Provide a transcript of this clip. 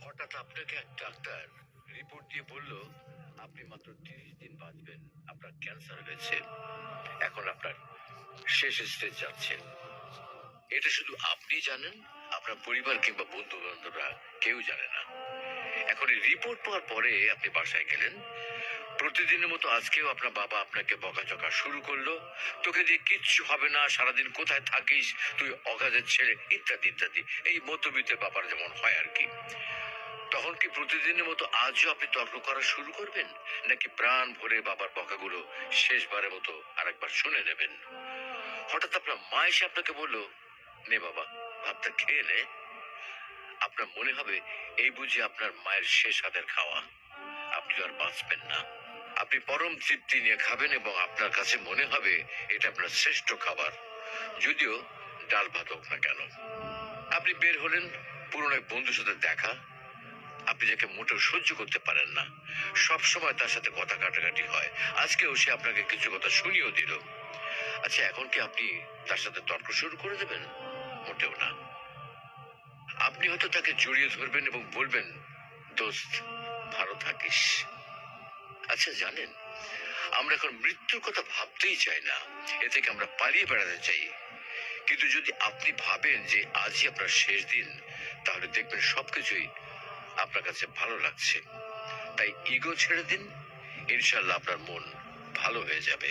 হঠাৎ আপনাকে এক ডাক্তার রিপোর্ট দিয়ে বলল আপনি মাত্র 30 দিন বাঁচবেন, আপনার ক্যান্সার হয়েছে, এখন আপনার শেষ স্টেজ যাচ্ছেন। এটা শুধু আপনি জানেন, আপনার পরিবার কিংবা বন্ধু বান্ধবরা কেউ জানে না। এখন এই রিপোর্ট পাওয়ার পরে আপনি বাসায় গেলেন, প্রতিদিনের মতো আজকেও আপনার বাবা আপনাকে বকাঝকা শুরু করলো, তোকে দিয়ে কিচ্ছু হবে না, সারাদিন কোথায় থাকিস তুই, অগাধের ছেলে, ইত্যাদি ইত্যাদি। এই মধ্যবিত্ত ব্যাপার যেমন হয় আর কি। তখন কি প্রতিদিনের মতো আজও আপনি তর্ক করা শুরু করবেন, নাকি প্রাণ ভরে বাবার বকাগুলো শেষবারের মতো আরেকবার শুনে নেবেন? হঠাৎ আপনার মা এসে আপনাকে বলল, নে বাবা, ভাতটা খেয়ে নে। আপনার মনে হবে এই বুঝি আপনার মায়ের শেষ হাতের খাওয়া, আপনি আর বাঁচবেন না। আপনি পরম তৃপ্তি নিয়ে খাবেন এবং আপনার কাছে মনে হবে এটা আপনার শ্রেষ্ঠ খাবার, যদিও ডাল ভাত হোক না কেন। আপনি বের হলেন, পুরনো এক বন্ধুর সাথে দেখা, আপনি যাকে মোটেও সহ্য করতে পারেন না, সব সময় তার সাথে কথা কাটাকাটি হয়, আজকেও সে আপনাকে কিছু কথা শুনিয়েও দিল। আচ্ছা, এখন কি আপনি তার সাথে তর্ক শুরু করে দেবেন? মোটেও না। আপনি হয়তো তাকে জড়িয়ে ধরবেন এবং বলবেন, দোস্ত, ভালো থাকিস। আচ্ছা জানেন, আমরা এখন মৃত্যুর কথা ভাবতেই চাই না, এ থেকে আমরা পালিয়ে বেড়াতে চাই। কিন্তু যদি আপনি ভাবেন যে আজই আপনার শেষ দিন, তাহলে দেখবেন সবকিছুই আপনার কাছে ভালো লাগছে। তাই ইগো ছেড়ে দিন, ইনশাল্লাহ আপনার মন ভালো হয়ে যাবে।